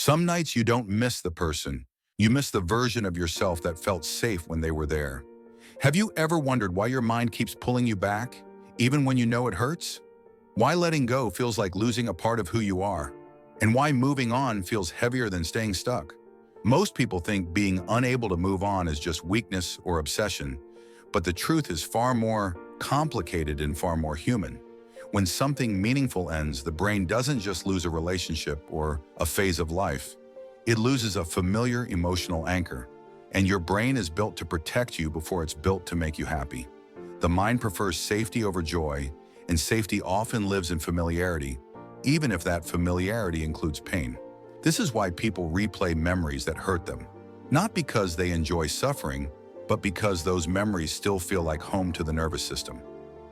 Some nights you don't miss the person. You miss the version of yourself that felt safe when they were there. Have you ever wondered why your mind keeps pulling you back, even when you know it hurts? Why letting go feels like losing a part of who you are? And why moving on feels heavier than staying stuck? Most people think being unable to move on is just weakness or obsession, but the truth is far more complicated and far more human. When something meaningful ends, the brain doesn't just lose a relationship or a phase of life. It loses a familiar emotional anchor, and your brain is built to protect you before it's built to make you happy. The mind prefers safety over joy, and safety often lives in familiarity, even if that familiarity includes pain. This is why people replay memories that hurt them, not because they enjoy suffering, but because those memories still feel like home to the nervous system.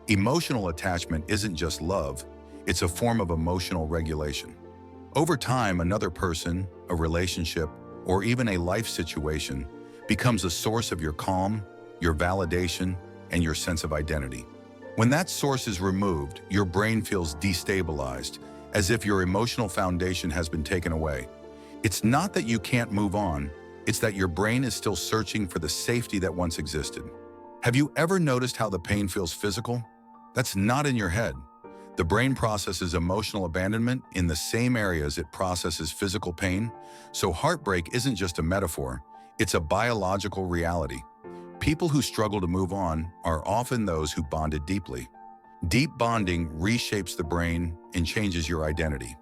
Emotional attachment isn't just love, it's a form of emotional regulation. Over time, another person, a relationship, or even a life situation becomes a source of your calm, your validation, and your sense of identity. When that source is removed, your brain feels destabilized, as if your emotional foundation has been taken away. It's not that you can't move on, it's that your brain is still searching for the safety that once existed. Have you ever noticed how the pain feels physical? That's not in your head. The brain processes emotional abandonment in the same areas it processes physical pain, so heartbreak isn't just a metaphor, it's a biological reality. People who struggle to move on are often those who bonded deeply. Deep bonding reshapes the brain and changes your identity.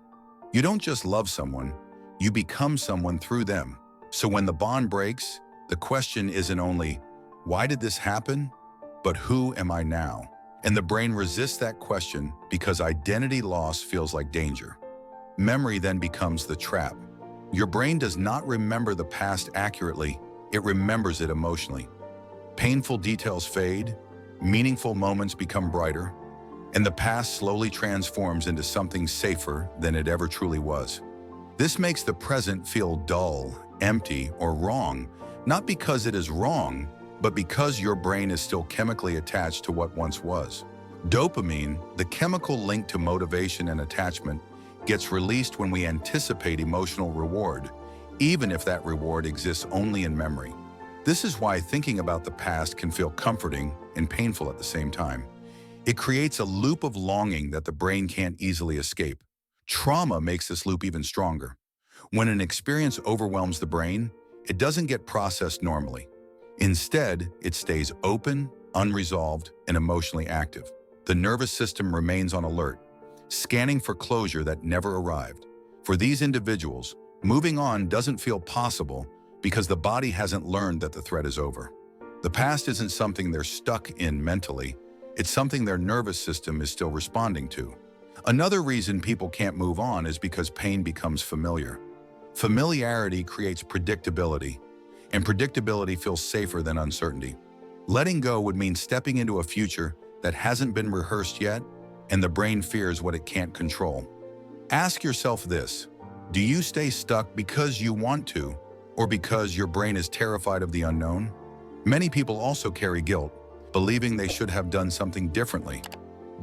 You don't just love someone, you become someone through them. So when the bond breaks, the question isn't only, why did this happen? But who am I now? And the brain resists that question because identity loss feels like danger. Memory then becomes the trap. Your brain does not remember the past accurately, it remembers it emotionally. Painful details fade, meaningful moments become brighter, and the past slowly transforms into something safer than it ever truly was. This makes the present feel dull, empty, or wrong, not because it is wrong, but because your brain is still chemically attached to what once was. Dopamine, the chemical linked to motivation and attachment, gets released when we anticipate emotional reward, even if that reward exists only in memory. This is why thinking about the past can feel comforting and painful at the same time. It creates a loop of longing that the brain can't easily escape. Trauma makes this loop even stronger. When an experience overwhelms the brain, it doesn't get processed normally. Instead, it stays open, unresolved, and emotionally active. The nervous system remains on alert, scanning for closure that never arrived. For these individuals, moving on doesn't feel possible because the body hasn't learned that the threat is over. The past isn't something they're stuck in mentally, it's something their nervous system is still responding to. Another reason people can't move on is because pain becomes familiar. Familiarity creates predictability, and predictability feels safer than uncertainty. Letting go would mean stepping into a future that hasn't been rehearsed yet, and the brain fears what it can't control. Ask yourself this: do you stay stuck because you want to, or because your brain is terrified of the unknown? Many people also carry guilt, believing they should have done something differently.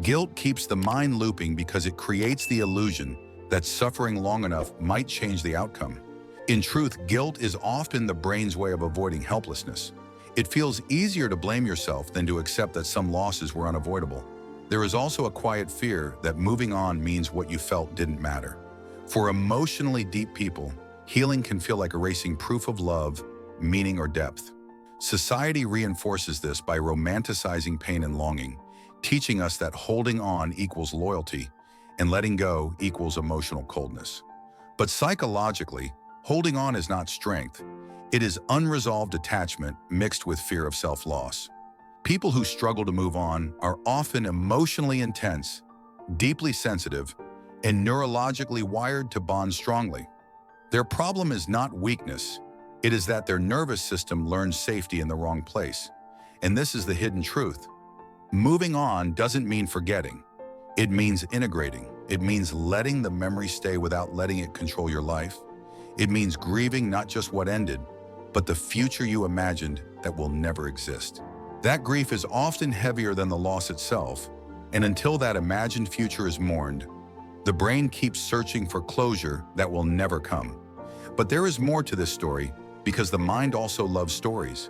Guilt keeps the mind looping because it creates the illusion that suffering long enough might change the outcome. In truth, guilt is often the brain's way of avoiding helplessness. It feels easier to blame yourself than to accept that some losses were unavoidable. There is also a quiet fear that moving on means what you felt didn't matter. For emotionally deep people, healing can feel like erasing proof of love, meaning, or depth. Society reinforces this by romanticizing pain and longing, teaching us that holding on equals loyalty and letting go equals emotional coldness. But psychologically, holding on is not strength. It is unresolved attachment mixed with fear of self-loss. People who struggle to move on are often emotionally intense, deeply sensitive, and neurologically wired to bond strongly. Their problem is not weakness, it is that their nervous system learns safety in the wrong place. And this is the hidden truth. Moving on doesn't mean forgetting. It means integrating. It means letting the memory stay without letting it control your life. It means grieving not just what ended, but the future you imagined that will never exist. That grief is often heavier than the loss itself, and until that imagined future is mourned, the brain keeps searching for closure that will never come. But there is more to this story because the mind also loves stories.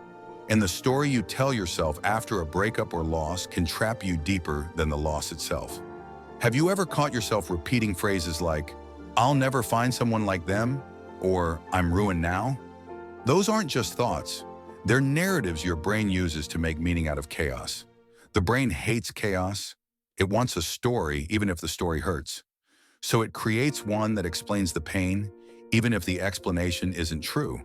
And the story you tell yourself after a breakup or loss can trap you deeper than the loss itself. Have you ever caught yourself repeating phrases like, "I'll never find someone like them," or "I'm ruined now"? Those aren't just thoughts. They're narratives your brain uses to make meaning out of chaos. The brain hates chaos. It wants a story, even if the story hurts. So it creates one that explains the pain, even if the explanation isn't true.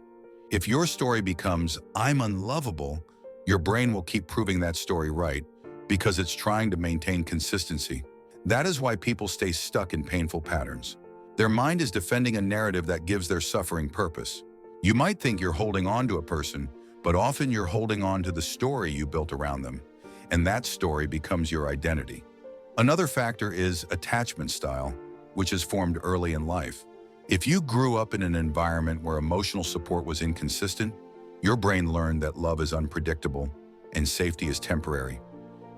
If your story becomes, "I'm unlovable," your brain will keep proving that story right because it's trying to maintain consistency. That is why people stay stuck in painful patterns. Their mind is defending a narrative that gives their suffering purpose. You might think you're holding on to a person, but often you're holding on to the story you built around them, and that story becomes your identity. Another factor is attachment style, which is formed early in life. If you grew up in an environment where emotional support was inconsistent, your brain learned that love is unpredictable and safety is temporary.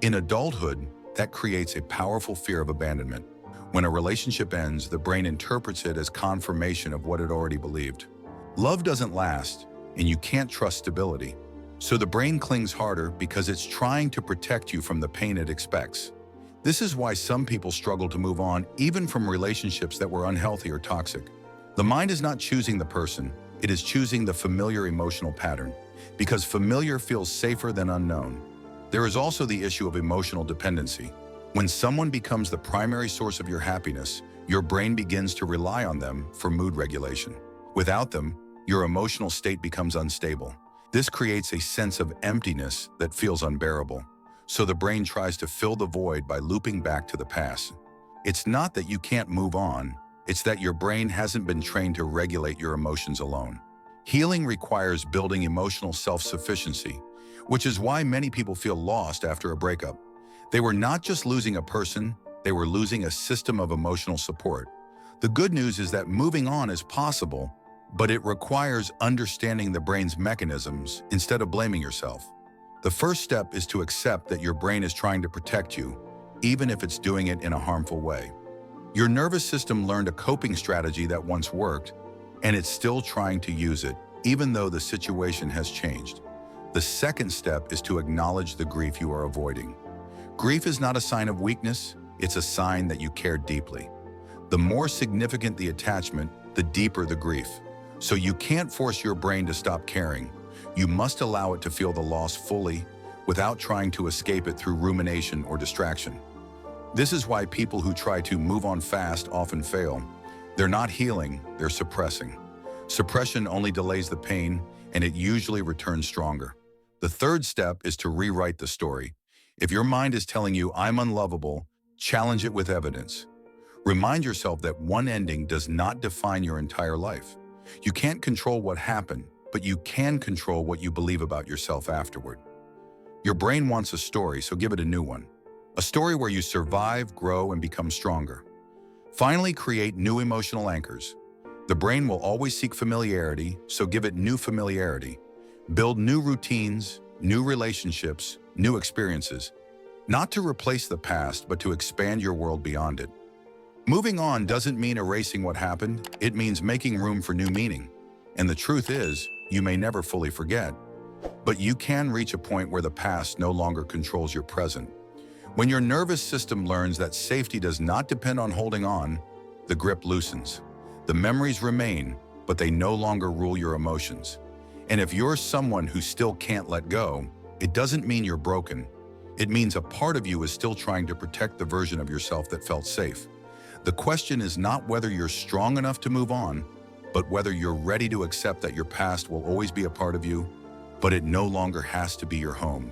In adulthood, that creates a powerful fear of abandonment. When a relationship ends, the brain interprets it as confirmation of what it already believed. Love doesn't last, and you can't trust stability. So the brain clings harder because it's trying to protect you from the pain it expects. This is why some people struggle to move on, even from relationships that were unhealthy or toxic. The mind is not choosing the person, it is choosing the familiar emotional pattern, because familiar feels safer than unknown. There is also the issue of emotional dependency. When someone becomes the primary source of your happiness, your brain begins to rely on them for mood regulation. Without them, your emotional state becomes unstable. This creates a sense of emptiness that feels unbearable. So the brain tries to fill the void by looping back to the past. It's not that you can't move on, it's that your brain hasn't been trained to regulate your emotions alone. Healing requires building emotional self-sufficiency, which is why many people feel lost after a breakup. They were not just losing a person, they were losing a system of emotional support. The good news is that moving on is possible, but it requires understanding the brain's mechanisms instead of blaming yourself. The first step is to accept that your brain is trying to protect you, even if it's doing it in a harmful way. Your nervous system learned a coping strategy that once worked, and it's still trying to use it, even though the situation has changed. The second step is to acknowledge the grief you are avoiding. Grief is not a sign of weakness, it's a sign that you care deeply. The more significant the attachment, the deeper the grief. So you can't force your brain to stop caring. You must allow it to feel the loss fully without trying to escape it through rumination or distraction. This is why people who try to move on fast often fail. They're not healing, they're suppressing. Suppression only delays the pain, and it usually returns stronger. The third step is to rewrite the story. If your mind is telling you, "I'm unlovable," challenge it with evidence. Remind yourself that one ending does not define your entire life. You can't control what happened, but you can control what you believe about yourself afterward. Your brain wants a story, so give it a new one. A story where you survive, grow, and become stronger. Finally, create new emotional anchors. The brain will always seek familiarity, so give it new familiarity. Build new routines, new relationships, new experiences. Not to replace the past, but to expand your world beyond it. Moving on doesn't mean erasing what happened, it means making room for new meaning. And the truth is, you may never fully forget, but you can reach a point where the past no longer controls your present. When your nervous system learns that safety does not depend on holding on, the grip loosens. The memories remain, but they no longer rule your emotions. And if you're someone who still can't let go, it doesn't mean you're broken. It means a part of you is still trying to protect the version of yourself that felt safe. The question is not whether you're strong enough to move on, but whether you're ready to accept that your past will always be a part of you, but it no longer has to be your home.